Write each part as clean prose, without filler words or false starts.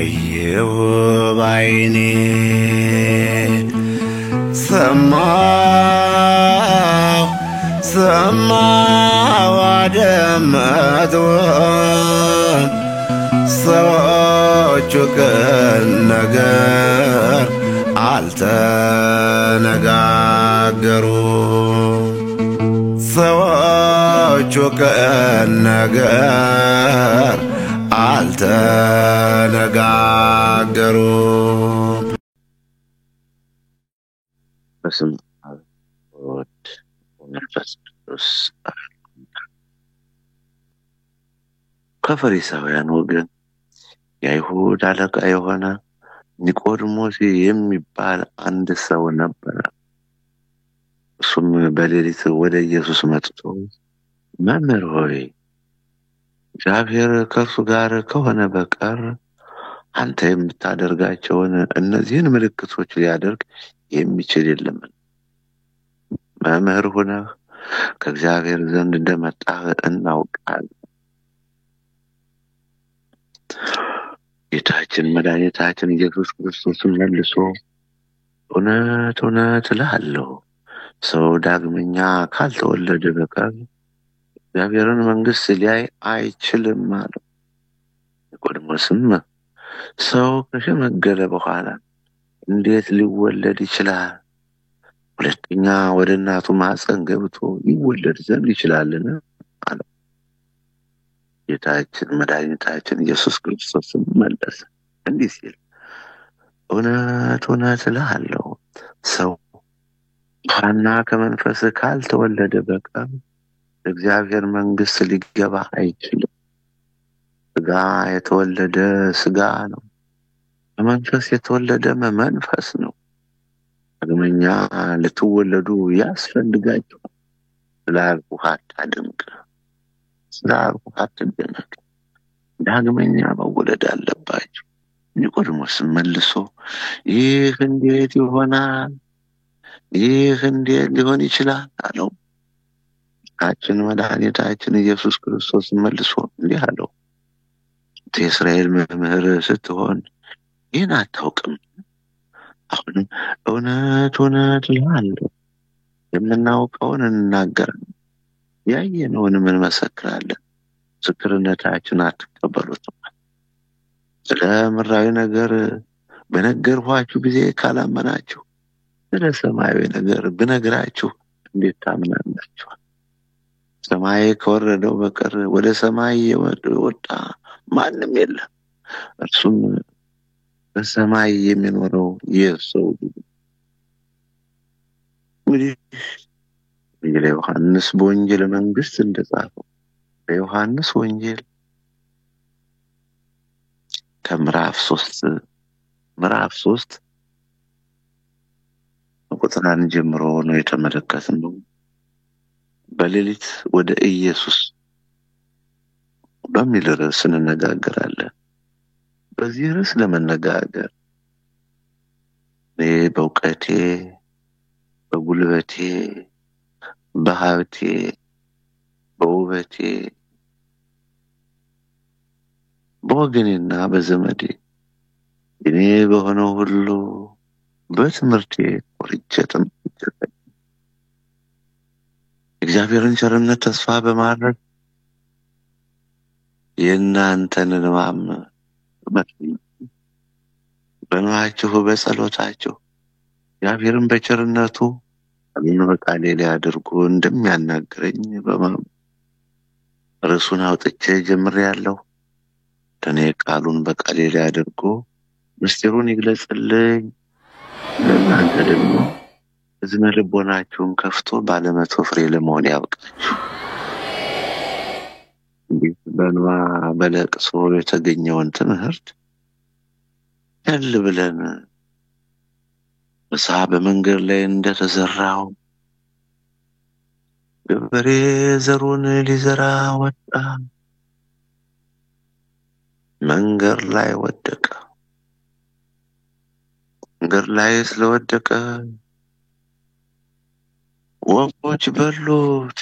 አየሁ ባይኔ ሰማሁ አደመጥኩ ሰዎቹ ቅን ነገር አልተነጋገሩም ሰዎቹ ቅን ነገር አልተነጋገሩም። በስመ አብ ወወልድ ወመንፈስ ቅዱስ። ከፈሪሳውያን ወገን የአይሁድ አለቃ የሆነ ኒቆዲሞስ የሚባል አንድ ሰው ነበረ። እሱም በሌሊት ወደ ኢየሱስ መጥቶ መምህር ሆይ እግዚአብሔር ከእርሱ ጋር ከሆነ በቀር አንተ የምታደርጋቸውን እነዚህን ምልክቶች ሊያደርግ የሚችል የለም። መምህር ሆነህ ከእግዚአብሔር ዘንድ እንደመጣህ እናውቃለን። ጌታችን መድኃኒታችን ኢየሱስ ክርስቶስን መልሶ እውነት እውነት እልሃለሁ ሰው ዳግመኛ ካልተወለደ በቀር እግዚአብሔርን መንግሥት ሊያይ አይችልም አለው። ኒቆዲሞስም ሰው ከሸመገለ በኋላ እንዴት ሊወለድ ይችላል? ሁለተኛ ወደ እናቱ ማኅፀን ገብቶ ይወለድ ዘንድ ይችላልን? አለው። ጌታችን መድኃኒታችን ኢየሱስ ክርስቶስም መለሰ እንዲህ ሲል እውነት እውነት እልሃለሁ ሰው ከውኃና ከመንፈስ ካልተወለደ በቀር እግዚአብሔር መንግሥት ሊገባ አይችልም። ሥጋ የተወለደ ሥጋ ነው፣ በመንፈስ የተወለደ መንፈስ ነው። ዳግመኛ ልትወለዱ ያስፈልጋችኋል። ስላልኩህ አታድንቅ፣ ስላልኩህ አትደነቅ። ዳግመኛ መወለድ አለባችሁ። ኒቆዲሞስም መልሶ ይህ እንዴት ይሆናል? ይህ እንዴት ሊሆን ይችላል? አለው። ጌታችን መድኃኒታችን ኢየሱስ ክርስቶስ መልሶ እንዲህ አለው፣ የእስራኤል መምህር ስትሆን ይህን አታውቅም? አሁንም እውነት እውነት እልሃለሁ የምናውቀውን እንናገራለን፣ ያየነውንም እንመሰክራለን፣ ምስክርነታችን አትቀበሉትም። ስለ ምድራዊ ነገር በነገርኋችሁ ጊዜ ካላመናችሁ ስለ ሰማያዊ ነገር ብነግራችሁ እንዴት ታምናላችሁ? ሰማይ ከወረደው በቀር ወደ ሰማይ የወጣ ማንም የለም፣ እርሱም በሰማይ የሚኖረው የሰው ልጅ። እንግዲህ ዮሐንስ በወንጌል መንግሥት እንደጻፈው በዮሐንስ ወንጌል ከምዕራፍ 3 ቁጥር 1 ጀምሮ ነው የተመለከትነው። በሌሊት ወደ ኢየሱስ በሚል ርዕስ እንነጋገራለን። በዚህ ርዕስ ለመነጋገር እኔ በእውቀቴ፣ በጉልበቴ፣ በሀብቴ፣ በውበቴ፣ በወገኔና በዘመዴ እኔ በሆነው ሁሉ በትምህርቴ ቆርጬ ተመልክቼ እግዚአብሔርን ቸርነት ተስፋ በማድረግ የእናንተን ልማም በንባችሁ በጸሎታችሁ እግዚአብሔርን በቸርነቱ በቃሌ ላይ አድርጎ እንደሚያናግረኝ በማመን ርዕሱን አውጥቼ ጀምሬያለሁ። እኔ ቃሉን በቃሌ ላይ አድርጎ ምስጢሩን ይግለጽልኝ። እናንተ ደግሞ እዝነ ልቦናችሁን ከፍቶ ባለመቶ ፍሬ ለመሆን ያብቃችሁ። በንባ በለቅሶ የተገኘውን ትምህርት ቸል ብለን ምሳ በመንገድ ላይ እንደተዘራው ገበሬ ዘሩን ሊዘራ ወጣ፣ መንገድ ላይ ወደቀ። መንገድ ላይ ስለወደቀ ወፎች በሉት።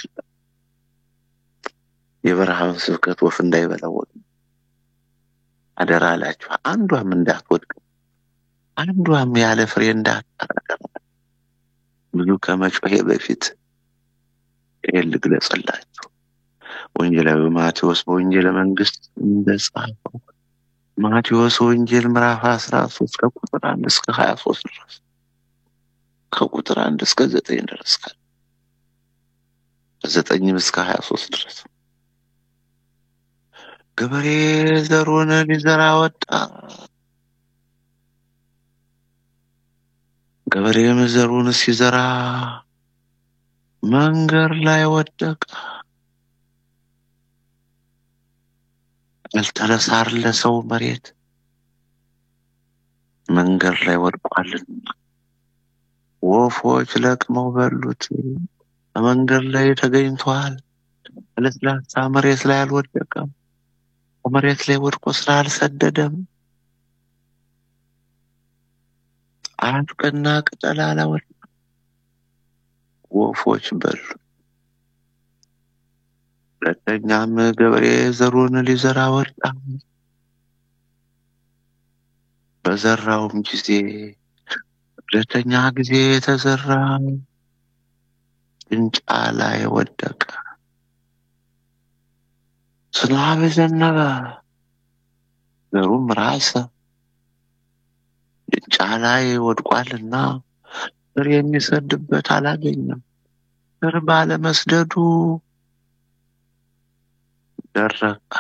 የበረሃውን ስብከት ወፍ እንዳይበላው አደራ አላችሁ። አንዷም እንዳትወድቅ፣ አንዷም ያለ ፍሬ እንዳትቀር። ብዙ ከመጮሄ በፊት ይሄን ልግለጽላችሁ። ወንጌላዊ ማቴዎስ በወንጌለ መንግስት እንደጻፈው ማቴዎስ ወንጌል ምዕራፍ 13 ከቁጥር 1 እስከ 23 ድረስ ከቁጥር 1 እስከ 9 ድረስ ከ9 እስከ 23 ድረስ ገበሬ ዘሩን ሊዘራ ወጣ። ገበሬም ዘሩን ሲዘራ መንገድ ላይ ወደቀ። ያልተለሳለሰው መሬት መንገድ ላይ ወድቋልና ወፎች ለቅመው በሉት። በመንገድ ላይ ተገኝቷል። ለስላሳ መሬት ላይ አልወደቀም። መሬት ላይ ወድቆ ስላልሰደደም አፍቅና ቅጠል አላወጣም፣ ወፎች በሉ። ሁለተኛም ገበሬ ዘሩን ሊዘራ ወጣ። በዘራውም ጊዜ ሁለተኛ ጊዜ የተዘራ ጭንጫ ላይ ወደቀ። ዝናብ ዘነበ፣ ዘሩም ራሰ። ጭንጫ ላይ ወድቋልና ስር የሚሰድበት አላገኘም። ስር ባለመስደዱ ደረቀ።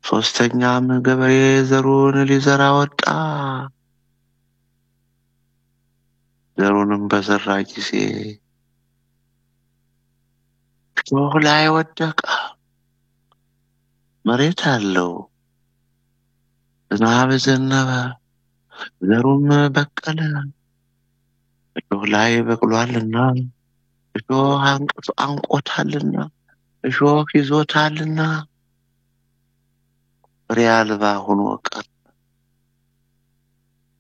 ሶስተኛም ገበሬ ዘሩን ሊዘራ ወጣ። ዘሩንም በዘራ ጊዜ እሾህ ላይ ወደቀ። መሬት አለው፣ ዝናብ ዘነበ፣ ዘሩም በቀለ። እሾህ ላይ በቅሏልና እሾህ አንቆታልና እሾህ ይዞታልና ፍሬ አልባ ሆኖ ቀረ።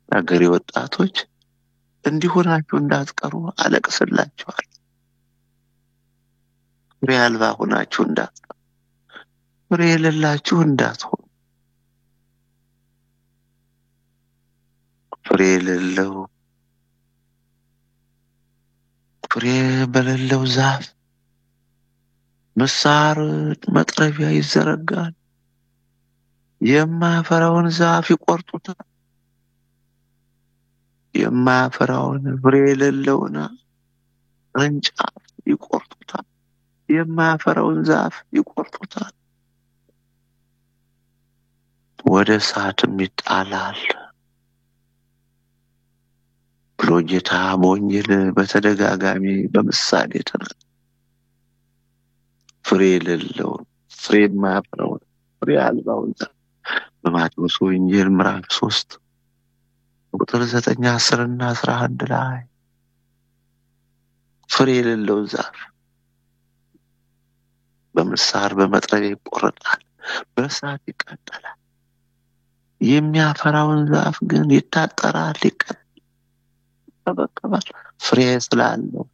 የአገሬ ወጣቶች እንዲሁ ናችሁ እንዳትቀሩ አለቅስላችኋል። ፍሬ አልባ ሆናችሁ እንዳትቀሩ፣ ፍሬ የሌላችሁ እንዳትሆኑ። ፍሬ የሌለው ፍሬ በሌለው ዛፍ ምሳር መጥረቢያ ይዘረጋል። የማያፈራውን ዛፍ ይቆርጡታል። የማያፈራውን ፍሬ የሌለውን ቅርንጫፍ ይቆርጡታል። የማያፈራውን ዛፍ ይቆርጡታል፣ ወደ እሳትም ይጣላል ብሎ ጌታ በወንጌል በተደጋጋሚ በምሳሌ ተናግሯል። ፍሬ የሌለውን ፍሬ የማያፈራውን ፍሬ አልባውን ዛፍ በማቴዎስ ወንጌል ምዕራፍ 3 ቁጥር 9፣ 10 እና 11 ላይ ፍሬ የሌለው ዛፍ በምሳር በመጥረቢያ ይቆረጣል፣ በእሳት ይቃጠላል። የሚያፈራውን ዛፍ ግን ይታጠራል፣ ይቀበቀባል። ፍሬ ስላለው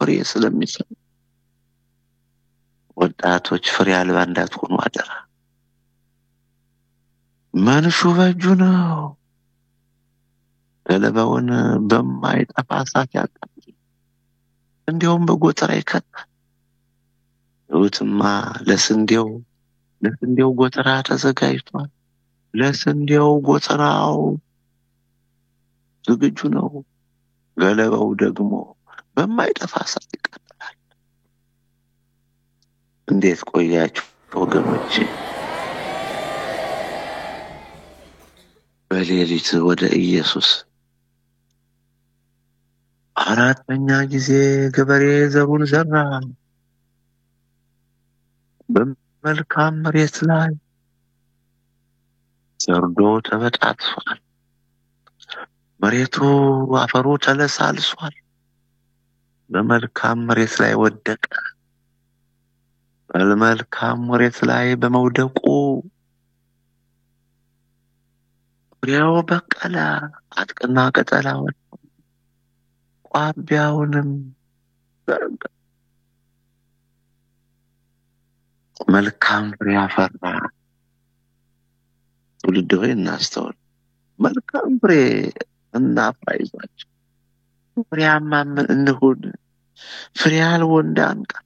ፍሬ ስለሚሰጥ ወጣቶች ፍሬ አልባ እንዳትሆኑ አደራ። መንሹ በእጁ ነው፣ ገለባውን በማይጠፋ እሳት ያቃጥላል፣ እንዲያውም በጎተራ ይከታል። እውትማ ለስንዴው ጎተራ ተዘጋጅቷል። ለስንዴው ጎተራው ዝግጁ ነው። ገለባው ደግሞ በማይጠፋ እሳት ይቃጠላል። እንዴት ቆያችሁ ወገኖቼ? በሌሊት ወደ ኢየሱስ አራተኛ ጊዜ ገበሬ ዘሩን ዘራ። በመልካም መሬት ላይ ዘርዶ ተበጣጥሷል። መሬቱ አፈሩ ተለሳልሷል። በመልካም መሬት ላይ ወደቀ። በመልካም መሬት ላይ በመውደቁ ፍሬው በቀለ፣ አጥቅና ቅጠል አወጣ፣ ቋቢያውንም ዘረጋ። መልካም ፍሬ አፈራ። ውድ ሆይ እናስተውል። መልካም ፍሬ እናፍራ ይዟቸው፣ ፍሬያማም እንሁን። ፍሬ አልቦ እንዳንቀር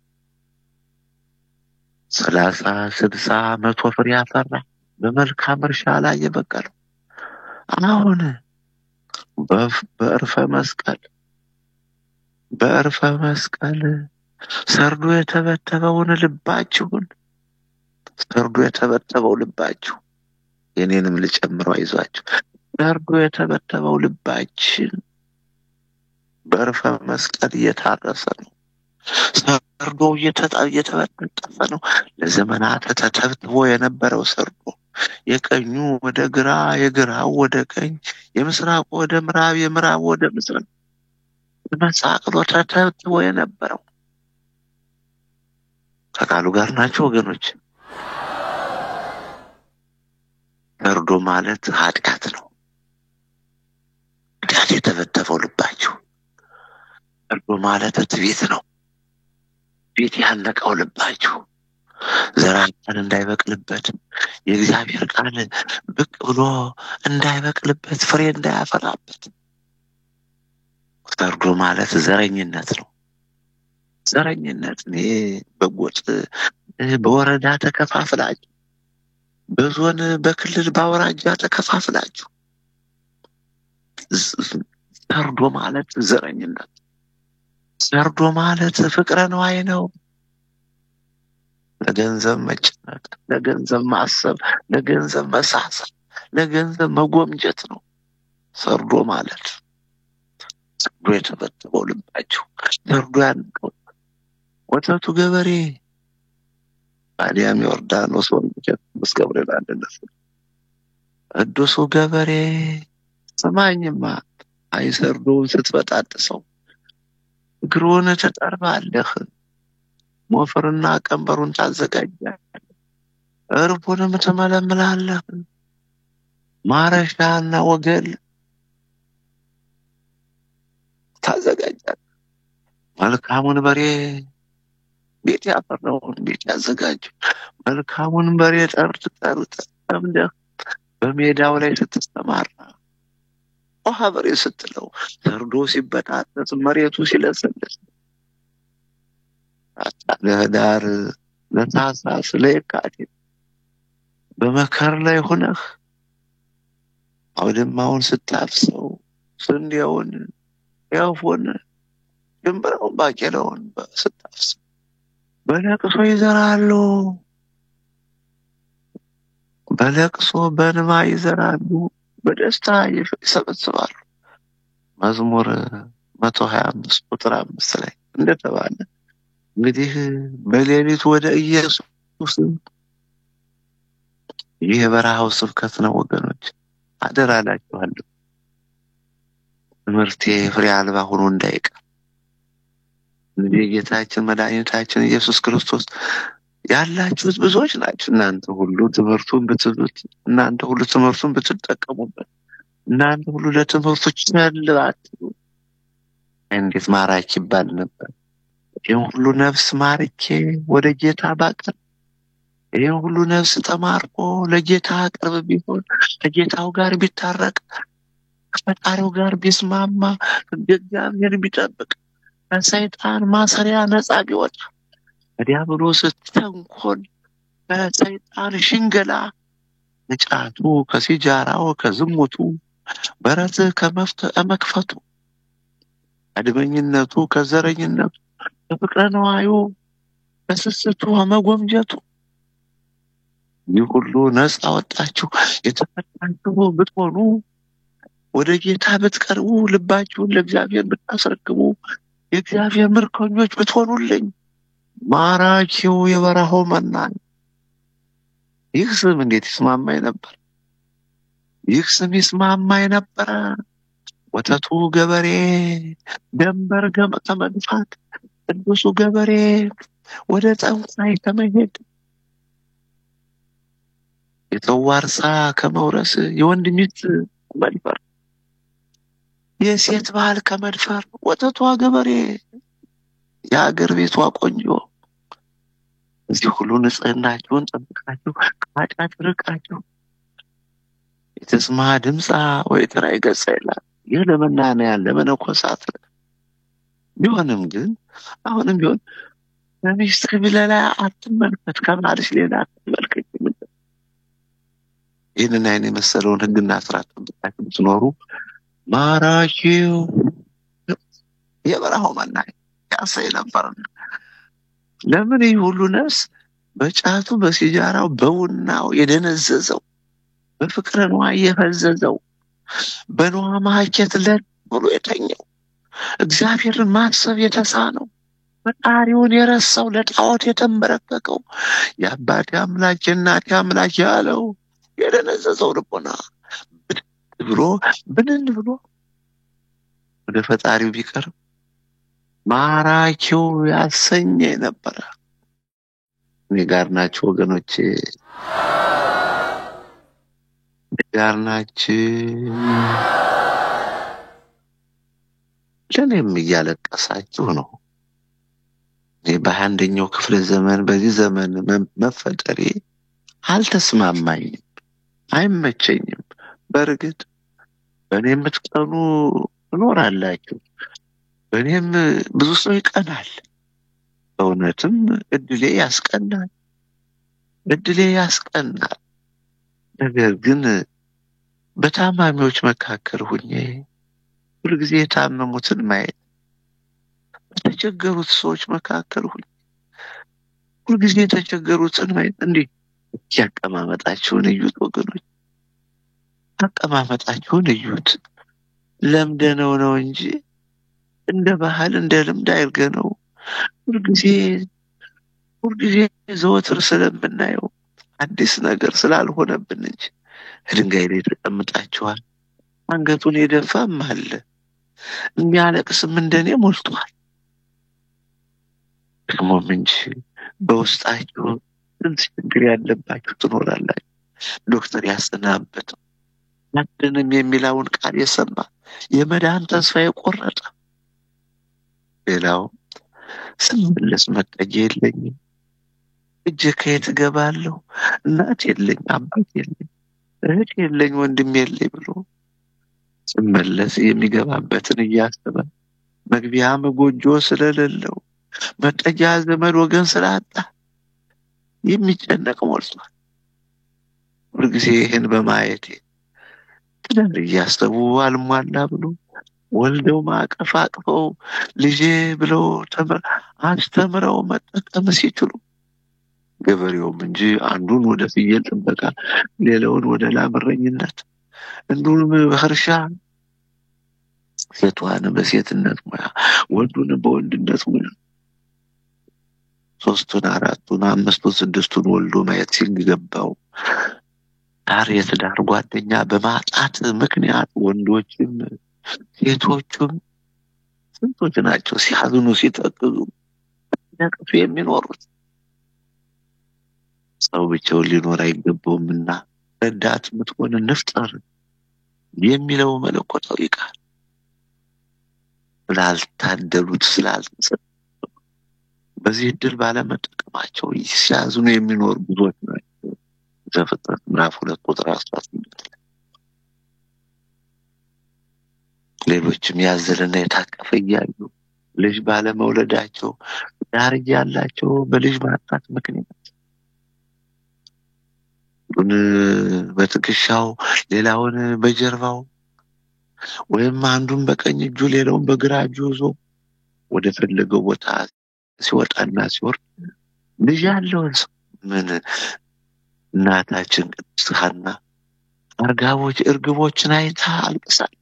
30 60 100 ፍሬ ያፈራ በመልካም እርሻ ላይ የበቀለው አሁን በዕርፈ መስቀል ሰርዶ የተበተበውን ልባችሁን ሰርዶ የተበተበው ልባችሁ የኔንም ልጨምረው አይዟችሁ። ሰርዶ የተበተበው ልባችን በዕርፈ መስቀል እየታረሰ ነው። ሰርዶ እየተበጠፈ ነው። ለዘመናት ተተብትቦ የነበረው ሰርዶ የቀኙ ወደ ግራ፣ የግራው ወደ ቀኝ፣ የምስራቁ ወደ ምዕራብ፣ የምዕራቡ ወደ ምስራቅ ተመሳቅሎ ተተብትቦ የነበረው ከቃሉ ጋር ናቸው ወገኖች። ሰርዶ ማለት ኃጢአት ነው። ኃጢአት የተበተበው ልባችሁ። ሰርዶ ማለት ትዕቢት ነው። ቤት ያለቀው ልባችሁ ዘራችን እንዳይበቅልበት፣ የእግዚአብሔር ቃል ብቅ ብሎ እንዳይበቅልበት፣ ፍሬ እንዳያፈራበት። ሰርዶ ማለት ዘረኝነት ነው። ዘረኝነት በጎጥ በወረዳ ተከፋፍላችሁ፣ በዞን በክልል በአውራጃ ተከፋፍላችሁ፣ ሰርዶ ማለት ዘረኝነት። ሰርዶ ማለት ፍቅረ ነዋይ ነው። ለገንዘብ መጨነቅ፣ ለገንዘብ ማሰብ፣ ለገንዘብ መሳሳብ፣ ለገንዘብ መጎምጀት ነው ሰርዶ ማለት። ሰርዶ የተበተበው ልባችሁ፣ ሰርዶ ያንቀው ወተቱ ገበሬ ታዲያም ዮርዳኖስ ወንጀት ቅዱስ ገብርኤል አንድነት ቅዱሱ ገበሬ ሰማኝማ አይሰርዶውን ስትበጣጥሰው እግሩን ተጠርባለህ፣ ሞፈርና ቀንበሩን ታዘጋጃለህ፣ እርቡንም ትመለምላለህ፣ ማረሻና ወገል ታዘጋጃለህ። መልካሙን በሬ ቤት ያፈራውን ቤት ያዘጋጁ። መልካሙን በሬ ጠምደህ በሜዳው ላይ ስትሰማራ ውሃ በሬ ስትለው ሰርዶ ሲበጣጠስ መሬቱ ሲለሰልስ ለህዳር ለታህሳስ ለየካቲት በመከር ላይ ሆነህ አውድማውን ስታፍሰው ስንዴውን፣ ጤፉን፣ ሽምብራውን፣ ባቄላውን ስታፍሰው በለቅሶ ይዘራሉ። በለቅሶ በንባ ይዘራሉ፣ በደስታ ይሰበስባሉ። መዝሙር 125 ቁጥር 5 ላይ እንደተባለ እንግዲህ በሌሊት ወደ ኢየሱስ ይህ የበረሃው ስብከት ነው ወገኖች። አደራ እላችኋለሁ ትምህርቴ ፍሬ አልባ ሆኖ እንዳይቀር። እንግዲህ ጌታችን መድኃኒታችን ኢየሱስ ክርስቶስ ያላችሁት ብዙዎች ናችሁ፣ እናንተ ሁሉ ትምህርቱን ብትሉት፣ እናንተ ሁሉ ትምህርቱን ብትጠቀሙበት፣ እናንተ ሁሉ ለትምህርቱ ቸል ባትሉ እንዴት ማራኪ ይባል ነበር። ይህን ሁሉ ነፍስ ማርኬ ወደ ጌታ ባቀርብ፣ ይህን ሁሉ ነፍስ ተማርኮ ለጌታ ቅርብ ቢሆን፣ ከጌታው ጋር ቢታረቅ፣ ከፈጣሪው ጋር ቢስማማ፣ እግዚአብሔር ቢጠብቅ፣ ከሰይጣን ማሰሪያ ነፃ ቢወጣ፣ ከዲያብሎስ ተንኮል፣ ከሰይጣን ሽንገላ፣ ከጫቱ፣ ከሲጃራው፣ ከዝሙቱ፣ በረት ከመክፈቱ፣ ከአድመኝነቱ፣ ከዘረኝነቱ፣ ከፍቅረ ነዋዩ፣ ከስስቱ፣ ከመጎምጀቱ ይህ ሁሉ ነፃ ወጣችሁ የተፈታችሁ ብትሆኑ፣ ወደ ጌታ ብትቀርቡ፣ ልባችሁን ለእግዚአብሔር ብታስረክቡ፣ የእግዚአብሔር ምርኮኞች ብትሆኑልኝ ማራኪው የበረሃው መናኝ። ይህ ስም እንዴት ይስማማኝ ነበር! ይህ ስም ይስማማኝ ነበረ። ወተቱ ገበሬ ደንበር ከመድፋት፣ ቅዱሱ ገበሬ ወደ ጠንቋይ ከመሄድ፣ የተዋርሳ ከመውረስ፣ የወንድ ሚስት መድፈር፣ የሴት ባል ከመድፈር፣ ወተቷ ገበሬ የሀገር ቤቷ ቆንጆ፣ እዚህ ሁሉ ንጽህናችሁን ጠብቃችሁ ከኃጢአት ርቃችሁ የተስማ ድምፃ ወይ ተራይ ገጻ ይላል። ይህ ለመናንያን ለመነኮሳት ቢሆንም ግን አሁንም ቢሆን በሚስትህ ብለላ አትመልከት፣ ከባልሽ ሌላ አትመልከት። ይህንን አይነት የመሰለውን ሕግና ስርዓት ጠብቃችሁ ብትኖሩ ማራኪው የበረሃው መናኝ ያሳይ ነበር። ለምን ይህ ሁሉ ነፍስ በጫቱ በሲጃራው በቡናው የደነዘዘው በፍቅረ ንዋይ የፈዘዘው በንዋ ማሐኬት ለድ ብሎ የተኛው እግዚአብሔርን ማሰብ የተሳነው ፈጣሪውን የረሳው ለጣዖት የተንበረከከው የአባቴ አምላክ የእናቴ አምላክ ያለው የደነዘዘው ልቦና ብንን ብሎ ወደ ፈጣሪው ቢቀርብ ማራኪው ያሰኘ ነበረ። እኔ ጋር ናችሁ ወገኖቼ፣ ጋር ናችሁ። ለእኔም እያለቀሳችሁ ነው። እኔ በ21ኛው ክፍለ ዘመን በዚህ ዘመን መፈጠሬ አልተስማማኝም፣ አይመቸኝም። በእርግጥ በእኔ የምትቀኑ እኖራላችሁ፣ በእኔም ብዙ ሰው ይቀናል። በእውነትም እድሌ ያስቀናል፣ እድሌ ያስቀናል። ነገር ግን በታማሚዎች መካከል ሁኜ ሁልጊዜ የታመሙትን ማየት፣ በተቸገሩት ሰዎች መካከል ሁልጊዜ የተቸገሩትን ማየት እንዲህ ያቀማመጣችሁን እዩት ወገኖች፣ አቀማመጣችሁን እዩት። ለምደነው ነው እንጂ እንደ ባህል እንደ ልምድ አድርገነው ሁልጊዜ ዘወትር ስለምናየው አዲስ ነገር ስላልሆነብን እንጂ ድንጋይ ላይ ተቀምጣችኋል። አንገቱን የደፋም አለ፣ የሚያለቅስም እንደኔ ሞልቷል። ደግሞም እንጂ በውስጣችሁ ስንት ችግር ያለባችሁ ትኖራላችሁ። ዶክተር ያሰናበተው አድንም የሚለውን ቃል የሰማ የመዳን ተስፋ የቆረጠ፣ ሌላው ስመለስ መጠጊያ የለኝም፣ እጄ ከየት እገባለሁ፣ እናት የለኝ፣ አባት የለኝ፣ እህት የለኝ፣ ወንድም የለኝ ብሎ ስመለስ የሚገባበትን እያሰበ መግቢያ መጎጆ ስለሌለው መጠጊያ ዘመድ ወገን ስላጣ የሚጨነቅ ሞልቷል። ሁልጊዜ ይህን በማየቴ ትዳር እያሰቡ አልሟላ ብሎ ወልደው ማቀፍ አቅፈው ልጄ ብለው አስተምረው መጠቀም ሲችሉ ገበሬውም እንጂ አንዱን ወደ ፍየል ጥበቃ ሌላውን ወደ ላም እረኝነት እንዱን በእርሻ ሴቷን በሴትነት ሙያ ወንዱን በወንድነት ሙያ 3ቱን 4ቱን 5ቱን 6ቱን ወልዶ ማየት ሲገባው ዳር የትዳር ጓደኛ በማጣት ምክንያት ወንዶችም ሴቶችም ስንቶች ናቸው ሲያዝኑ ሲተክዙ ያቀፉ የሚኖሩት። ሰው ብቻውን ሊኖር አይገባውምና ረዳት ምትሆን እንፍጠር የሚለው መለኮታዊ ቃል ስላልታደሉት ስላልተሰጠ በዚህ እድል ባለመጠቀማቸው ሲያዝኑ የሚኖሩ ብዙዎች ናቸው። ዘፍጥረት ምዕራፍ 2 ቁጥር 18 ሌሎችም ያዘለና የታቀፈ እያሉ ልጅ ባለመውለዳቸው ዳር ያላቸው በልጅ ማጣት ምክንያት በትከሻው ሌላውን በጀርባው ወይም አንዱን በቀኝ እጁ ሌላውን በግራ እጁ ይዞ ወደ ፈለገው ቦታ ሲወጣና ሲወርድ ልጅ ያለው ምን እናታችን ቅድስት ሐና እርግቦችን አይታ አልቅሳል።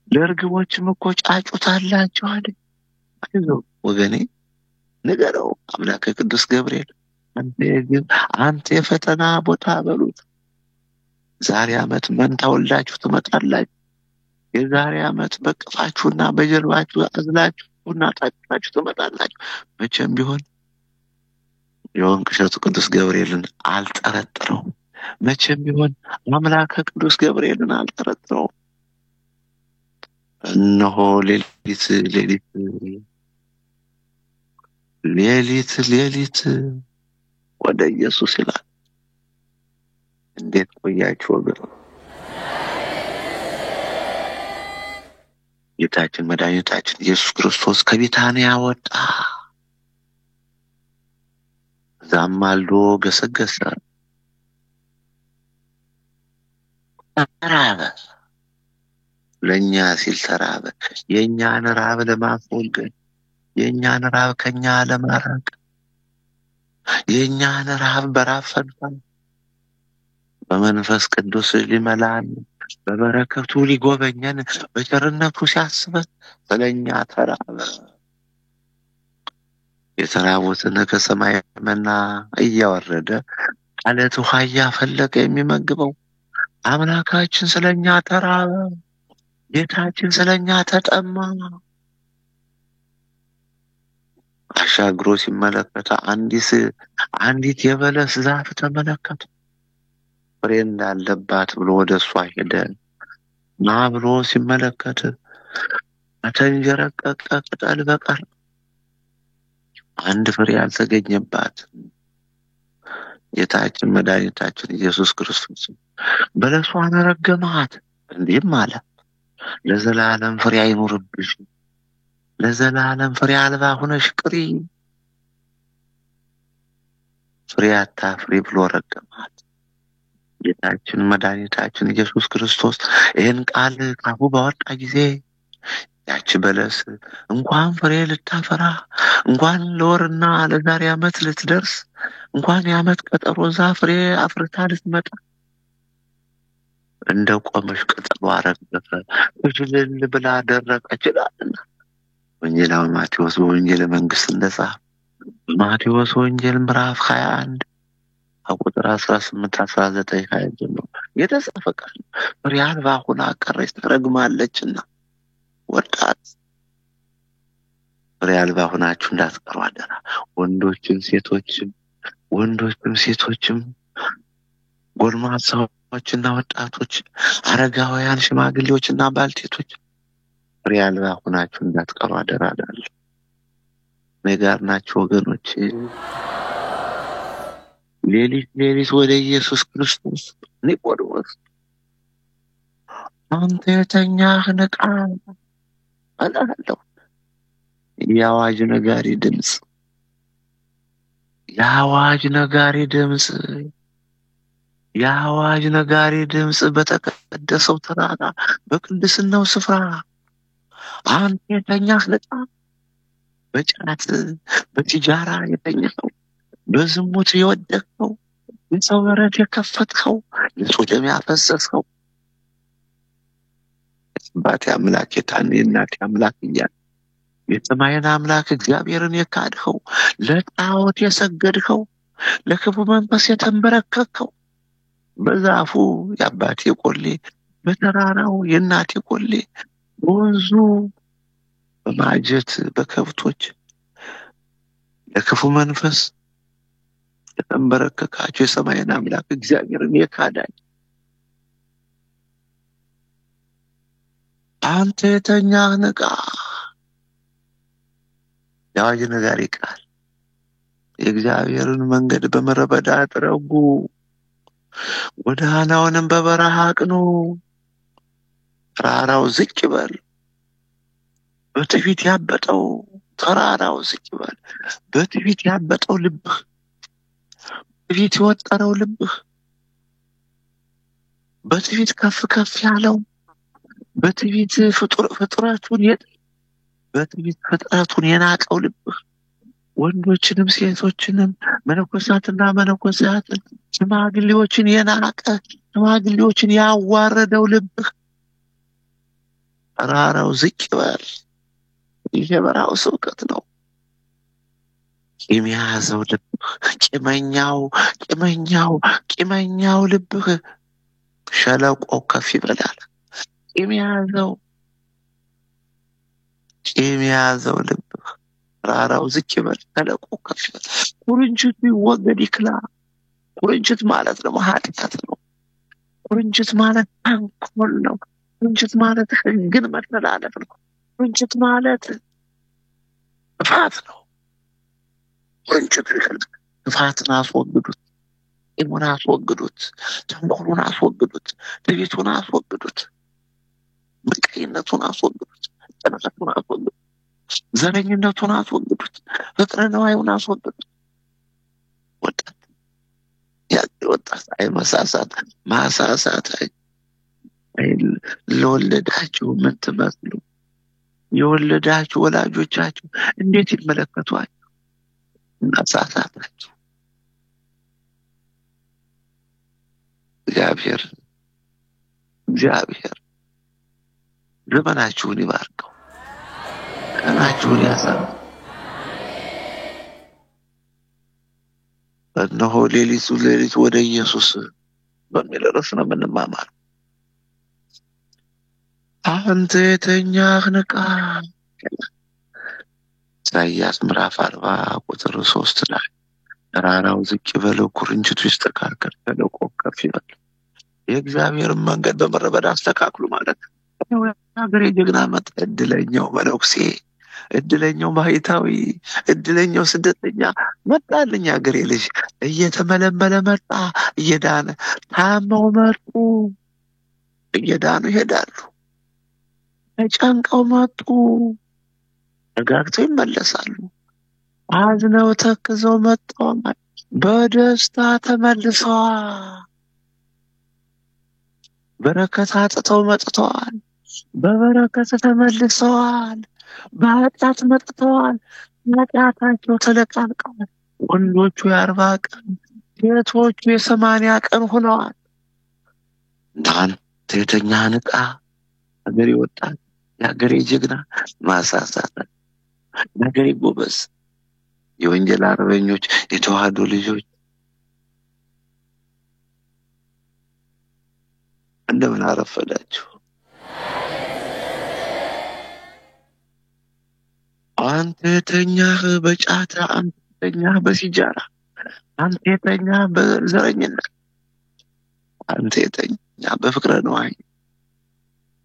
ለእርግቦችም እኮ ጫጩት አላቸው አለ። አይዞህ ወገኔ ንገረው አምላከ ቅዱስ ገብርኤል አንተ የፈተና ቦታ በሉት። ዛሬ ዓመት መንታ ወልዳችሁ ትመጣላችሁ። የዛሬ ዓመት በቅፋችሁና በጀርባችሁ አዝላችሁና ታቅፋችሁ ትመጣላችሁ። መቼም ቢሆን የወንቅ እሸቱ ቅዱስ ገብርኤልን አልጠረጥረው። መቼም ቢሆን አምላከ ቅዱስ ገብርኤልን አልጠረጥረው። እነሆ ሌሊት ወደ ኢየሱስ ይላል። እንዴት ቆያችሁ ወገኖች? ጌታችን መድኃኒታችን ኢየሱስ ክርስቶስ ከቢታንያ ወጣ። እዛም ማልዶ ገሰገሰ። ተራበ። ለእኛ ሲል ተራበ። የእኛን ራብ ለማስወገድ፣ የእኛን ራብ ከኛ ለማራቅ፣ የእኛን ራብ በራብ ፈንታ በመንፈስ ቅዱስ ሊመላን፣ በበረከቱ ሊጎበኘን፣ በቸርነቱ ሲያስበን ስለኛ ተራበ። የተራቡትን ከሰማይ መና እያወረደ አለት ውሃ እያፈለቀ የሚመግበው አምላካችን ስለኛ ተራበ። ጌታችን ስለኛ ተጠማ። አሻግሮ ሲመለከተ አንዲት የበለስ ዛፍ ተመለከተ። ፍሬ እንዳለባት ብሎ ወደሷ ሄደ። ና ብሎ ሲመለከት ከተንጀረቀቀ ቅጠል በቀር አንድ ፍሬ ያልተገኘባት ጌታችን መድኃኒታችን ኢየሱስ ክርስቶስ በለሷን ረገማት። እንዲህም አለ፣ ለዘላለም ፍሬ አይኑርብሽ፣ ለዘላለም ፍሬ አልባ ሆነሽ ቅሪ፣ ፍሬ አታፍሪ ብሎ ረገማት። ጌታችን መድኃኒታችን ኢየሱስ ክርስቶስ ይህን ቃል ካፉ ባወጣ ጊዜ ያቺ በለስ እንኳን ፍሬ ልታፈራ፣ እንኳን ለወርና ለዛሬ ዓመት ልትደርስ፣ እንኳን የዓመት ቀጠሮ ዛፍ ፍሬ አፍርታ ልትመጣ እንደ ቆመሽ ቅጠሏ ረገፈ፣ እጅልል ብላ ደረቀች ይላልና ወንጌላዊ ማቴዎስ በወንጌለ መንግስት እንደጻፈ ማቴዎስ ወንጌል ምዕራፍ 21 ቁጥር 18 19 20 ጀምሮ የተጻፈ ቃል ፍሬ አልባ ሆና ቀረች ተረግማለችና ወጣት ፍሬ አልባ ሆናችሁ እንዳትቀሩ አደራ። ወንዶችም ሴቶችም ጎልማሳዎችና ወጣቶች፣ አረጋውያን፣ ሽማግሌዎችና ባልቴቶች ፍሬ አልባ ሆናችሁ እንዳትቀሩ አደራ እላለሁ። እኔ ጋር ናችሁ ወገኖች። ሌሊት ወደ ኢየሱስ ክርስቶስ ኒቆዲሞስ አንተ የተኛህ ንቃ አላለሁ። የአዋጅ ነጋሪ ድምፅ በተቀደሰው ተራራ በቅድስናው ስፍራ አንተ የተኛህ ንቃ። በጫት በቲጃራ የተኛኸው፣ በዝሙት የወደቅኸው፣ የሰው በረት የከፈትኸው፣ የሰው ደም ያፈሰስኸው አባቴ አምላክ የእናቴ አምላክ እያለ የሰማይን አምላክ እግዚአብሔርን የካድኸው፣ ለጣዖት የሰገድኸው፣ ለክፉ መንፈስ የተንበረከከው፣ በዛፉ የአባቴ ቆሌ፣ በተራራው የእናቴ ቆሌ፣ በወንዙ በማጀት በከብቶች ለክፉ መንፈስ የተንበረከካችሁ የሰማይን አምላክ እግዚአብሔርን የካዳችሁ አንተ የተኛህ ንቃ። የአዋጅ ነጋሪ ቃል የእግዚአብሔርን መንገድ በምድረ በዳ ጥረጉ፣ ጎዳናውንም በበረሃ አቅኑ። ተራራው ዝቅ ይበል፣ በትዕቢት ያበጠው ተራራው ዝቅ ይበል። በትዕቢት ያበጠው ልብህ፣ በትዕቢት የወጠረው ልብህ፣ በትዕቢት ከፍ ያለው፣ በትዕቢት ፍጥረቱን የናቀው ልብህ፣ ወንዶችንም ሴቶችንም መነኮሳትና መነኮሳትን ሽማግሌዎችን የናቀ ሽማግሌዎችን ያዋረደው ልብህ ተራራው ዝቅ ይበል። ይሄ በራው ስብከት ነው። ቂም የያዘው ልብህ፣ ቂመኛው ልብህ ሸለቆው ከፍ ይበላል። ቂም የያዘው ልብህ ተራራው ዝቅ ይበል፣ ሸለቆው ከፍ ይበል። ቁርንችት ይወገድ ይክላ። ቁርንችት ማለት ደግሞ ኃጢአት ነው። ቁርንችት ማለት ተንኮል ነው። ቁርንችት ማለት ሕግን መተላለፍ ነው። ቁርንችት ማለት ጥፋት ነው። ቁርንችት ጥፋትን አስወግዱት፣ ቂሙን አስወግዱት፣ ተንኮሉን አስወግዱት፣ ትዕቢቱን አስወግዱት፣ ምቀኝነቱን አስወግዱት፣ ቅንነቱን አስወግዱት። ዘረኝነቱን አስወግዱት። ፍቅረ ነዋዩን አስወግዱት። ወጣት ወጣት አይመሳሳት ማሳሳት ለወለዳችሁ ምን ትመስሉ? የወለዳችሁ ወላጆቻችሁ እንዴት ይመለከቷችሁ? ማሳሳታችሁ እግዚአብሔር ዘመናችሁን ይባርከው፣ ቀናችሁን ያሳምረው። እነሆ ሌሊት ወደ ኢየሱስ በሚል ርዕስ ነው የምንማማር። አንተ የተኛህ ንቃ። ኢሳይያስ ምዕራፍ 40 ቁጥር 3 ላይ ተራራው ዝቅ ይበል፣ ኩርንችቱ ይስተካከል፣ ሸለቆው ከፍ ይበል። የእግዚአብሔርን መንገድ በምድረ በዳ አስተካክሉ ማለት ነው። ሀገሬ ጀግና መጣ። እድለኛው መነኩሴ፣ እድለኛው ባሕታዊ፣ እድለኛው ስደተኛ መጣልኝ። ሀገሬ ልጅ እየተመለመለ መጣ፣ እየዳነ ታመው መጡ፣ እየዳኑ ይሄዳሉ። ተጨንቀው መጡ፣ ተጋግተው ይመለሳሉ። አዝነው ተክዘው መጥተዋል፣ በደስታ ተመልሰዋል። በረከት አጥተው መጥተዋል፣ በበረከት ተመልሰዋል። በኃጢአት መጥተዋል፣ ኃጢአታቸው ተለቃልቀዋል። ወንዶቹ 40 ቀን ሴቶቹ 80 ቀን ሆነዋል። እናንተ የተኛህ ንቃ። ሀገሬ ወጣት፣ የሀገሬ ጀግና ማሳሳት፣ የሀገሬ ጎበዝ፣ የወንጌል አርበኞች፣ የተዋህዶ ልጆች እንደምን አረፈዳችሁ? አንተ የተኛህ በጫታ፣ አንተ የተኛህ በሲጃራ፣ አንተ የተኛህ በዘረኝነት፣ አንተ የተኛህ በፍቅረ ነዋይ፣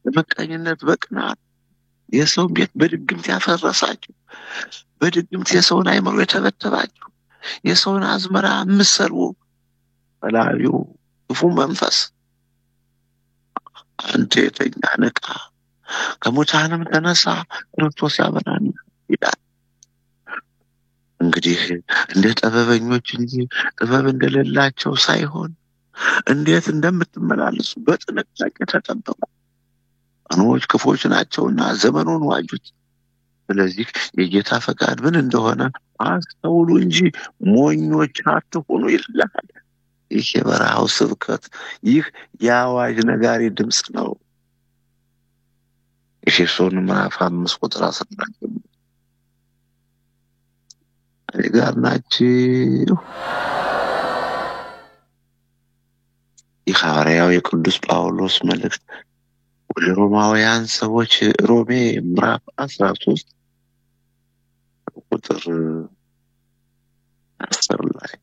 በመቀኝነት፣ በቅናት የሰውን ቤት በድግምት ያፈረሳችሁ፣ በድግምት የሰውን አይምሮ የተበተባችሁ፣ የሰውን አዝመራ የምትሰልቡ በላዩ ክፉ መንፈስ አንተ የተኛ ንቃ፣ ከሙታንም ተነሳ፣ ክርስቶስ ያበራናል ይላል። እንግዲህ እንደ ጥበበኞች እንጂ ጥበብ እንደሌላቸው ሳይሆን እንዴት እንደምትመላለሱ በጥንቃቄ ተጠበቁ። ቀኖች ክፎች ናቸውና ዘመኑን ዋጁት። ስለዚህ የጌታ ፈቃድ ምን እንደሆነ አስተውሉ እንጂ ሞኞች አትሁኑ ይላል። ይህ የበረሃው ስብከት፣ ይህ የአዋጅ ነጋሪ ድምፅ ነው። ኤፌሶን ምዕራፍ 5 ቁጥር 11 እኔ ጋር ናችሁ። ይህ ሐዋርያው የቅዱስ ጳውሎስ መልእክት ወደ ሮማውያን ሰዎች ሮሜ ምዕራፍ 13 ቁጥር 10 ላይ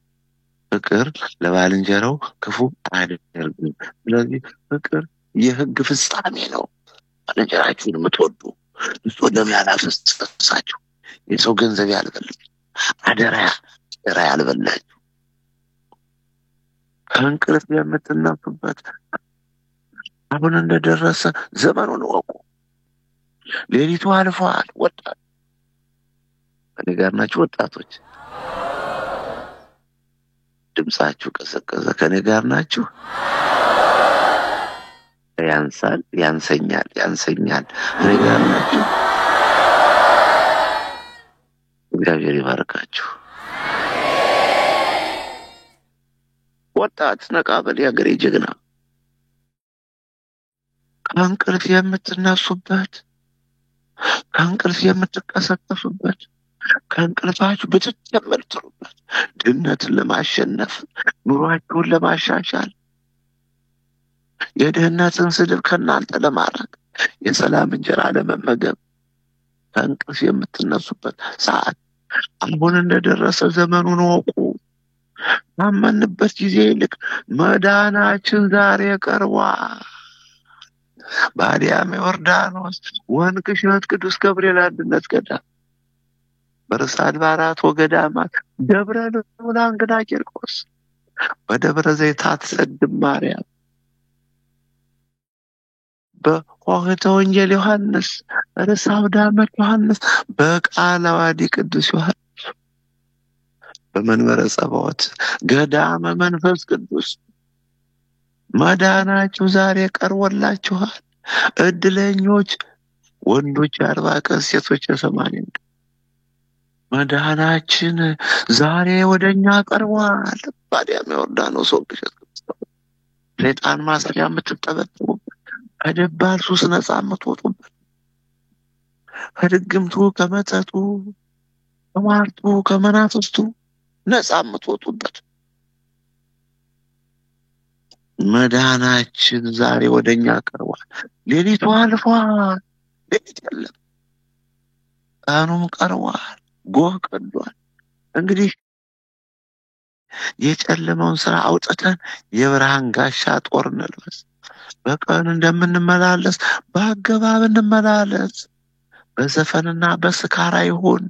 ፍቅር ለባልንጀራው ክፉ አያደርግም። ስለዚህ ፍቅር የሕግ ፍጻሜ ነው። ባልንጀራችሁን የምትወዱ እሱ ደም ያላፈሰሳችሁ፣ የሰው ገንዘብ ያልበላችሁ፣ አደራ ያልበላችሁ፣ ከእንቅልፍ የምትነሱበት አሁን እንደደረሰ ዘመኑን ወቁ። ሌሊቱ አልፏል። ወጣት እኔ ጋር ናችሁ? ወጣቶች ድምጻችሁ ቀዘቀዘ። ከኔ ጋር ናችሁ? ያንሳል፣ ያንሰኛል፣ እኔ ጋር ናችሁ? እግዚአብሔር ይባርካችሁ። ወጣት ነቃ በል፣ የሀገሬ ጀግና። ከእንቅልፍ የምትነሱበት፣ ከእንቅልፍ የምትቀሰቀሱበት፣ ከእንቅልፋችሁ ብትት የምትሉበት፣ ድህነትን ለማሸነፍ፣ ኑሯችሁን ለማሻሻል፣ የድህነትን ስድብ ከእናንተ ለማድረግ፣ የሰላም እንጀራ ለመመገብ ከእንቅልፍ የምትነሱበት ሰዓት አሁን እንደደረሰ ዘመኑን ወቁ። ካመንበት ጊዜ ይልቅ መዳናችን ዛሬ ቀርቧል። በአዲያም ዮርዳኖስ፣ ወንቅ እሸት፣ ቅዱስ ገብርኤል አንድነት ገዳም፣ በርዕሰ አድባራት ወገዳማት፣ ደብረ ልዑል እንግዳ ቂርቆስ፣ በደብረ ዘይት አትሰግድ ማርያም፣ ኆኅተ ወንጌል ዮሐንስ፣ ርዕሰ አውደ ዓመት ዮሐንስ፣ በቃለ ዓዋዲ ቅዱስ ዮሐንስ፣ በመንበረ ጸባዖት ገዳመ መንፈስ ቅዱስ መዳናችሁ ዛሬ ቀርቦላችኋል። እድለኞች ወንዶች 40 ቀን ሴቶች 80 ቀን መዳናችን ዛሬ ወደኛ ቀርቧል። ባዲያም ዮርዳኖስ ወግሸት ሰይጣን ማሰሪያ የምትጠበጥቡበት ከደባል ሱስ ነፃ የምትወጡበት ከድግምቱ ከመተቱ ከሟርቱ ከመናፍስቱ ነፃ የምትወጡበት መዳናችን ዛሬ ወደኛ ቀርቧል። ሌሊቱ አልፏል። ሌሊት የለም፣ ቀኑም ቀርቧል። ጎህ ቀዷል። እንግዲህ የጨለመውን ስራ አውጥተን የብርሃን ጋሻ ጦር እንልበስ። በቀን እንደምንመላለስ በአገባብ እንመላለስ። በዘፈንና በስካር አይሁን።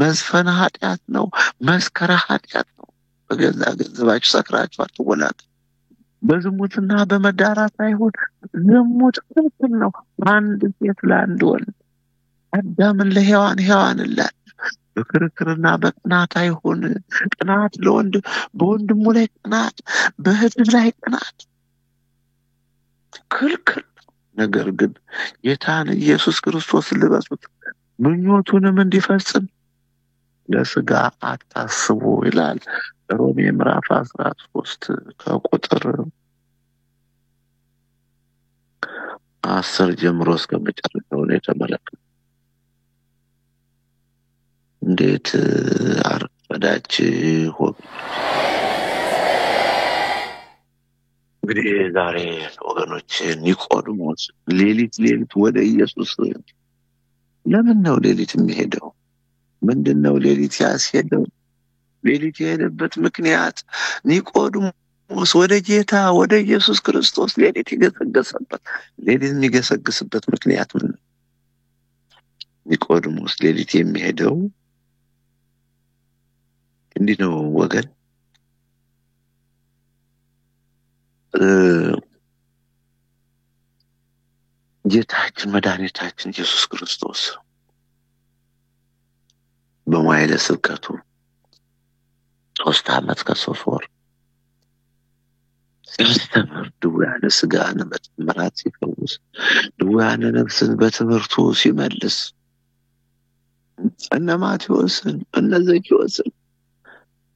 መዝፈን ኃጢአት ነው፣ መስከረ ኃጢአት ነው። በገዛ ገንዘባችሁ ሰክራችሁ አትወላዱ። በዝሙትና በመዳራት አይሁን። ዝሙት ክልክል ነው። አንድ ሴት ለአንድ ወንድ፣ አዳምን ለሔዋን ሔዋንን ለአዳም። በክርክርና በቅናት አይሁን። ቅናት ለወንድ በወንድሙ ላይ ቅናት፣ በእህት ላይ ቅናት ክልክል ነው። ነገር ግን ጌታን ኢየሱስ ክርስቶስ ልበሱት፣ ምኞቱንም እንዲፈጽም ለስጋ አታስቡ ይላል ሮሜ ምዕራፍ 13 ከቁጥር 10 ጀምሮ እስከ መጨረሻው ላይ ተመለከቱ። እንዴት አረፈዳችሁ? እንግዲህ ዛሬ ወገኖች ኒቆዲሞስ ሌሊት ወደ ኢየሱስ ለምን ነው ሌሊት የሚሄደው? ምንድነው ሌሊት ያስሄደው? ሌሊት የሄደበት ምክንያት ኒቆዲሞስ ወደ ጌታ ወደ ኢየሱስ ክርስቶስ ሌሊት የሚገሰግስበት ምክንያት ምን ነው? ኒቆዲሞስ ሌሊት የሚሄደው እንዲህ ነው ወገን። ጌታችን መድኃኒታችን ኢየሱስ ክርስቶስ በመዋዕለ ስብከቱ 3 ዓመት ከ3 ወር ሲያስተምር፣ ድውያነ ሥጋን በተአምራት ሲፈውስ፣ ድውያነ ነፍስን በትምህርቱ ሲመልስ፣ እነ ማቴዎስን እነ ዘኬዎስን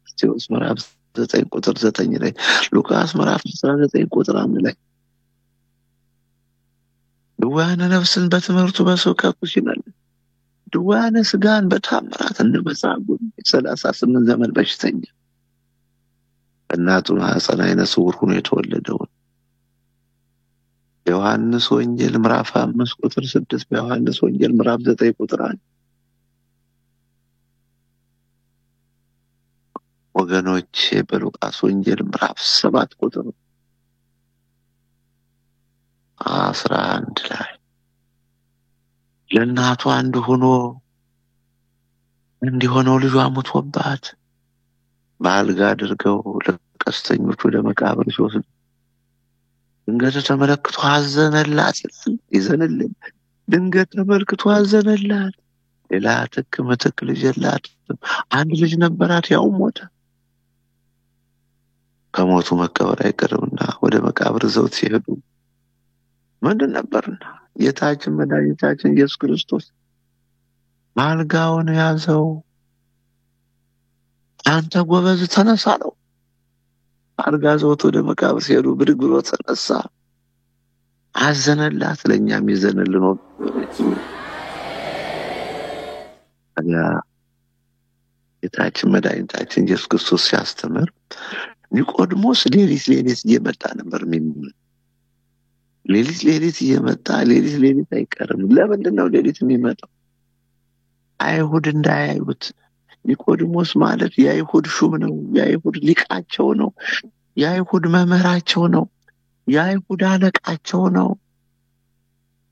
ማቴዎስ ምዕራፍ 9 ቁጥር 9 ላይ፣ ሉቃስ ምዕራፍ 19 ቁጥር 1 ላይ ድውያነ ነፍስን በትምህርቱ በስብከቱ ሲመልስ፣ ድውያነ ሥጋን በተአምራት እነ መጻጉዕ 38 ዘመን በሽተኛ እናቱ ማኅፀን ዓይነ ስውር ሆኖ የተወለደውን ዮሐንስ ወንጌል ምዕራፍ 5 ቁጥር 6 በዮሐንስ ወንጌል ምዕራፍ 9 ቁጥር 1 ወገኖች በሉቃስ ወንጌል ምዕራፍ 7 ቁጥር 11 ላይ ለእናቱ አንድ ሆኖ እንዲሆነው ልጇ ሞቶባት በአልጋ አድርገው ለቀስተኞች ወደ መቃብር ሲወስዱ ድንገት ተመልክቶ አዘነላት ይላል። ይዘንልን። ድንገት ተመልክቶ አዘነላት። ሌላ ምትክ ልጅ የላትም። አንድ ልጅ ነበራት፣ ያው ሞተ። ከሞቱ መቀበር አይቀርምና ወደ መቃብር ዘውት ሲሄዱ ምንድን ነበርና ጌታችን መድኃኒታችን ኢየሱስ ክርስቶስ አልጋውን ያዘው። አንተ ጎበዝ ተነሳ ነው። አልጋ ዘውት ወደ መቃብር ሲሄዱ ብድግ ብሎ ተነሳ፣ አዘነላት። ለእኛም ይዘንልን ወገኖች። ጌታችን መድኃኒታችን ኢየሱስ ክርስቶስ ሲያስተምር ኒቆዲሞስ ሌሊት እየመጣ ነበር የሚመጣው። ሌሊት እየመጣ ሌሊት አይቀርም። ለምንድን ነው ሌሊት የሚመጣው? አይሁድ እንዳያዩት። ኒቆዲሞስ ማለት የአይሁድ ሹም ነው፣ የአይሁድ ሊቃቸው ነው፣ የአይሁድ መምህራቸው ነው፣ የአይሁድ አለቃቸው ነው።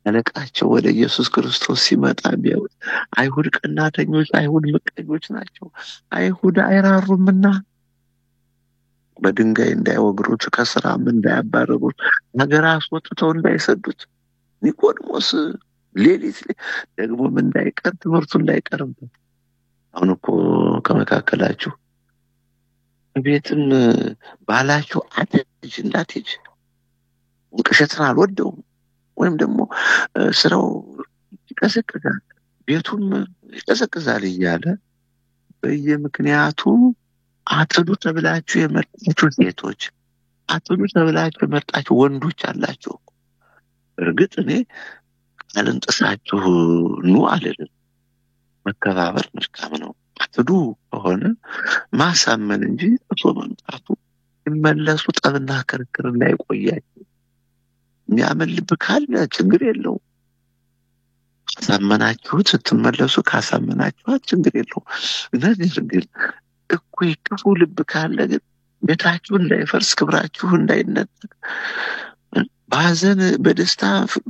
አለቃቸው ወደ ኢየሱስ ክርስቶስ ሲመጣ ቢያዩት አይሁድ ቀናተኞች፣ አይሁድ ምቀኞች ናቸው። አይሁድ አይራሩምና በድንጋይ እንዳይወግሩት፣ ከስራም እንዳያባረሩት፣ ሀገር አስወጥተው እንዳይሰዱት ኒቆዲሞስ ሌሊት ደግሞም እንዳይቀር ትምህርቱ እንዳይቀርበት። አሁን እኮ ከመካከላችሁ ቤትም ባላችሁ አትሄጂ እንዳትሄጂ እንቅሸትን አልወደውም ወይም ደግሞ ስራው ይቀዘቅዛል ቤቱም ይቀዘቅዛል እያለ በየምክንያቱ አትዱ ተብላችሁ የመጣችሁ ሴቶች፣ አትዱ ተብላችሁ የመጣችሁ ወንዶች አላችሁ። እርግጥ እኔ ቃልን ጥሳችሁ ኑ አልልም። መከባበር መልካም ነው። አትዱ ከሆነ ማሳመን እንጂ ጥሶ መምጣቱ ይመለሱ ጠብና ክርክር እንዳይቆያችሁ። የሚያምን ልብ ካለ ችግር የለውም። ካሳመናችሁት ስትመለሱ፣ ካሳመናችኋት ችግር የለውም። ነገር ግን እኩይ ክፉ ልብ ካለ ግን ቤታችሁ እንዳይፈርስ፣ ክብራችሁ እንዳይነጠቅ፣ በሐዘን በደስታ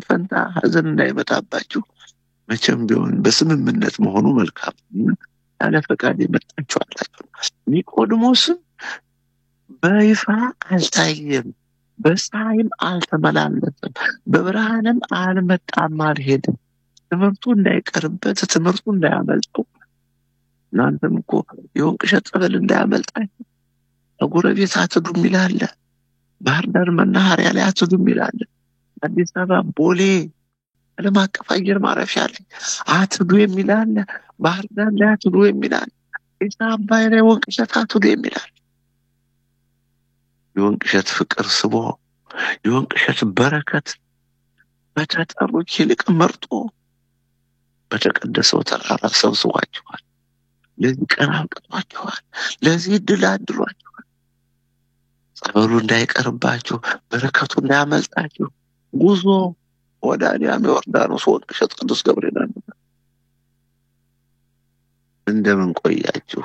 ፈንታ ሐዘን እንዳይመጣባችሁ መቼም ቢሆን በስምምነት መሆኑ መልካም። ያለ ፈቃድ የመጣችሁ አላችሁ። ኒቆዲሞስም በይፋ አልታየም፣ በፀሐይም አልተመላለሰም፣ በብርሃንም አልመጣም፣ አልሄድም። ትምህርቱ እንዳይቀርበት፣ ትምህርቱ እንዳያመልጠው። እናንተም እኮ የወንቅ እሸት ጸበል እንዳያመልጣችሁ ጎረቤት አትዱ ይላል። ባህር ዳር መናኸሪያ ላይ አትዱ ይላል። አዲስ አበባ ቦሌ ዓለም አቀፍ አየር ማረፊያ ላይ አትዱ የሚላል። ባህር ዳር ላይ አትዱ የሚላል። ኢሳ አባይ ላይ ወንቅ እሸት አትዱ የሚላል። የወንቅ እሸት ፍቅር ስቦ የወንቅ እሸት በረከት በተጠሩት ይልቅ መርጦ በተቀደሰው ተራራ ሰብስቧቸዋል። ለዚህ ቀን አብቅቷቸዋል። ለዚህ ድል አድሏቸዋል። ጸበሉ እንዳይቀርባችሁ፣ በረከቱ እንዳያመልጣችሁ ጉዞ ወደ አዲያም ዮርዳኖስ ወንቅ እሸት ቅዱስ ገብርኤል አለ። እንደምን ቆያችሁ?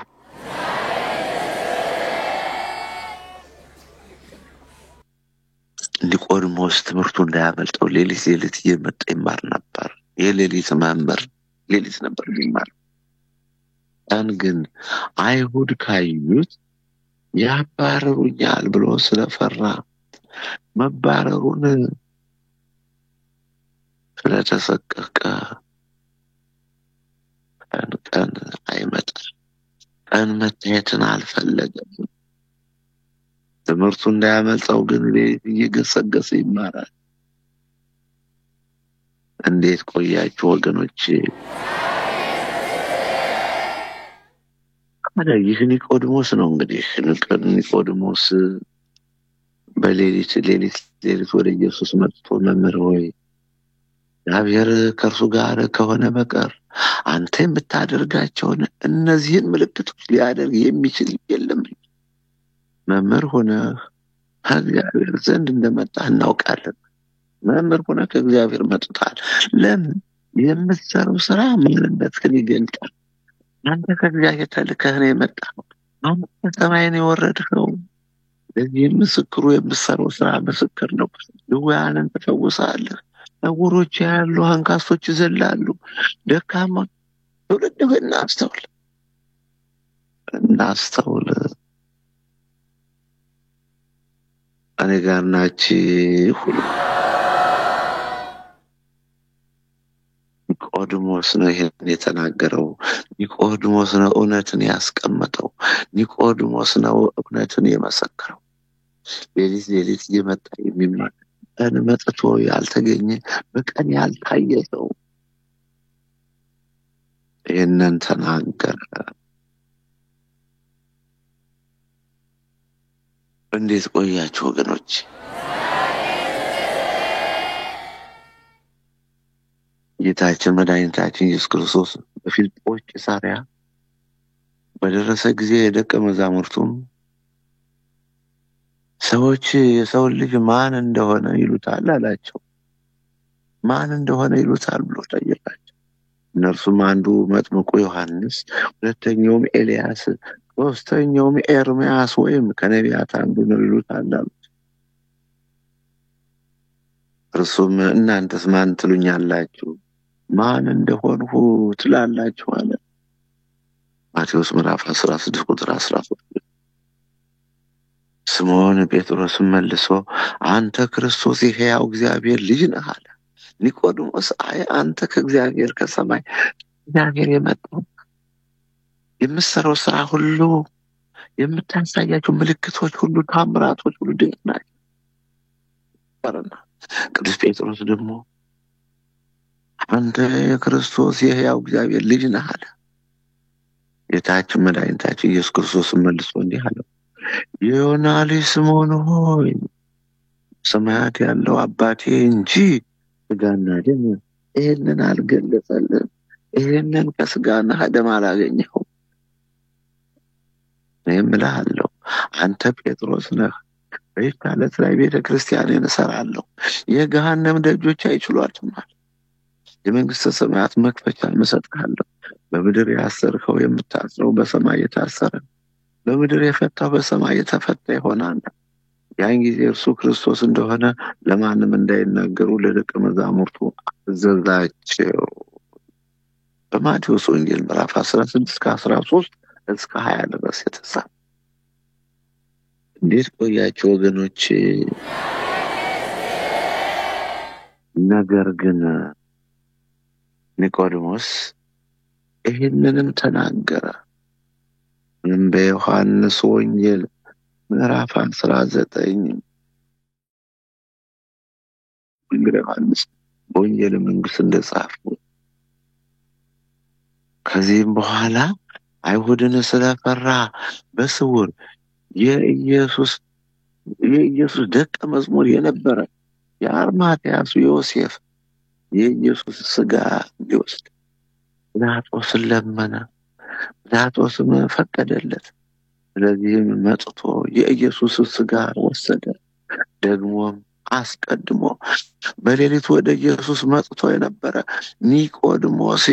ኒቆዲሞስ ትምህርቱ እንዳያመልጠው ሌሊት ሌሊት እየመጣ ይማር ነበር። የሌሊት መምህር ሌሊት ነበር የሚማር። ቀን ግን አይሁድ ካዩት ያባረሩኛል ብሎ ስለፈራ መባረሩን ስለተሰቀቀ ቀን አይመጣም። ቀን መታየትን አልፈለገም። ትምህርቱ እንዳያመልጠው ግን እየገሰገሰ ይማራል። እንዴት ቆያችሁ ወገኖች? ይህ ኒቆዲሞስ ነው እንግዲህ። ኒቆዲሞስ በሌሊት ወደ ኢየሱስ መጥቶ መምህር ሆይ እግዚአብሔር ከእርሱ ጋር ከሆነ በቀር አንተ የምታደርጋቸውን እነዚህን ምልክቶች ሊያደርግ የሚችል የለም። መምህር ሆነህ ከእግዚአብሔር ዘንድ እንደመጣህ እናውቃለን። መምህር ሆነህ ከእግዚአብሔር መጥተሃል። ለምን? የምትሰራው ስራ ማንነትህን ይገልጣል። አንተ ከእግዚአብሔር ተልከህ ነው የመጣኸው። አንተ ከሰማይ ነው የወረድከው። ለዚህ ምስክሩ የምትሰራው ስራ ምስክር ነው። ድውያንን ትፈውሳለህ። ዕውሮች ያሉ፣ አንካሶች ይዘላሉ። ደካማ ትውልድ ሆይ እናስተውል። እኔ ጋር ናችሁ። ኒቆዲሞስ ነው ይሄን የተናገረው። ኒቆዲሞስ ነው እውነትን ያስቀመጠው። ኒቆዲሞስ ነው እውነትን የመሰከረው። ሌሊት እየመጣ የሚማር ቀን መጥቶ ያልተገኘ በቀን ያልታየ ሰው ይህንን ተናገረ። እንዴት ቆያችሁ ወገኖች? ጌታችን መድኃኒታችን ኢየሱስ ክርስቶስ በፊልጶስ ቂሳርያ በደረሰ ጊዜ የደቀ መዛሙርቱም ሰዎች የሰውን ልጅ ማን እንደሆነ ይሉታል አላቸው። ማን እንደሆነ ይሉታል ብሎ ጠየቃቸው። እነርሱም አንዱ መጥምቁ ዮሐንስ፣ ሁለተኛውም ኤልያስ፣ ሶስተኛውም ኤርምያስ ወይም ከነቢያት አንዱ ነው ይሉታል አሉት። እርሱም እናንተስ ማን ትሉኛላችሁ? ማን እንደሆንሁ ትላላችሁ አለ። ማቴዎስ ምዕራፍ 16 ቁጥር 13። ስምዖን ጴጥሮስም መልሶ አንተ ክርስቶስ የሕያው እግዚአብሔር ልጅ ነህ አለ። ኒቆዲሞስ አይ አንተ ከእግዚአብሔር ከሰማይ እግዚአብሔር የመጣው የምትሰራው ስራ ሁሉ የምታሳያቸው ምልክቶች ሁሉ ታምራቶች ሁሉ ድንቅ ናቸው። ቅዱስ ጴጥሮስ ደግሞ አንተ የክርስቶስ የሕያው እግዚአብሔር ልጅ ነህ አለ። ጌታችን መድኃኒታችን ኢየሱስ ክርስቶስ መልሶ እንዲህ አለው፣ የዮና ልጅ ስምዖን ሆይ ሰማያት ያለው አባቴ እንጂ ሥጋና ደም ይህንን አልገለጸልህም፣ ይህንን ከሥጋና ደም አላገኘኸውም። እኔም እልሃለሁ አንተ ጴጥሮስ ነህ፣ በይህች ዓለት ላይ ቤተ ክርስቲያኔን እሠራለሁ፣ የገሃነም ደጆች አይችሏትም አለ። የመንግሥተ ሰማያት መክፈቻ እሰጥሃለሁ። በምድር ያሰርከው የምታስረው በሰማይ የታሰረ፣ በምድር የፈታው በሰማይ የተፈታ ይሆናል። ያን ጊዜ እርሱ ክርስቶስ እንደሆነ ለማንም እንዳይናገሩ ለደቀ መዛሙርቱ አዘዛቸው። በማቴዎስ ወንጌል ምዕራፍ 16 ከ13 እስከ 20 ድረስ የተጻፈ። እንዴት ቆያችሁ ወገኖች? ነገር ግን ኒቆዲሞስ ይህንንም ተናገረ። በዮሐንስ ወንጌል ምዕራፍ 19 ዮሐንስ በወንጌል መንግሥት እንደጻፈው ከዚህም በኋላ አይሁድን ስለፈራ በስውር የኢየሱስ ደቀ መዝሙር የነበረ የአርማትያሱ ዮሴፍ የኢየሱስ ሥጋ እንዲወስድ ጲላጦስን ለመነ። ጲላጦስም ፈቀደለት። ስለዚህም መጥቶ የኢየሱስ ሥጋ ወሰደ። ደግሞም አስቀድሞ በሌሊት ወደ ኢየሱስ መጥቶ የነበረ ኒቆዲሞስ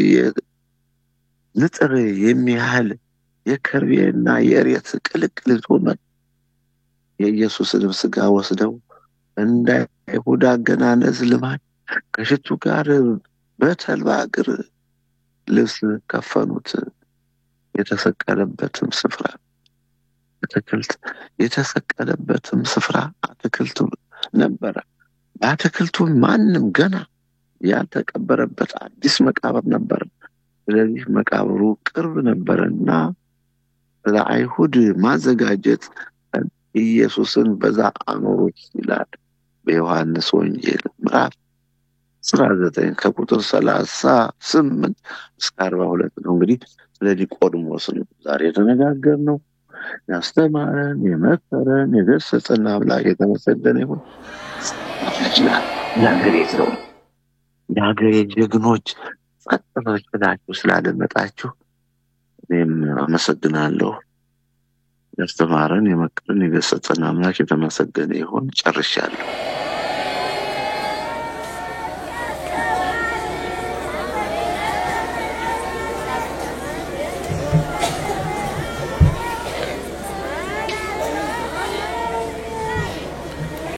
ንጥር የሚያህል የከርቤና የእሬት ቅልቅል ይዞ መጣ። የኢየሱስንም ሥጋ ወስደው እንደ አይሁድ አገናነዝ ልማድ ከሽቱ ጋር በተልባ እግር ልብስ ከፈኑት። የተሰቀለበትም ስፍራ አትክልት ነበረ። በአትክልቱ ማንም ገና ያልተቀበረበት አዲስ መቃብር ነበረ። ስለዚህ መቃብሩ ቅርብ ነበረና ለአይሁድ ማዘጋጀት ኢየሱስን በዛ አኖሩት ይላል በዮሐንስ ወንጌል ምዕራፍ 19 ከቁጥር 38 እስከ 42 ነው። እንግዲህ ስለ ኒቆዲሞስ ነው ዛሬ የተነጋገርነው። ያስተማረን፣ የመከረን፣ የገሰጸን አምላክ የተመሰገነ ይሁን። የሀገሬ ጀግኖች ጸጥ ብላችሁ ስላደመጣችሁ እኔም አመሰግናለሁ። ያስተማረን፣ የመከረን፣ የገሰጸን አምላክ የተመሰገነ ይሁን። ጨርሻለሁ።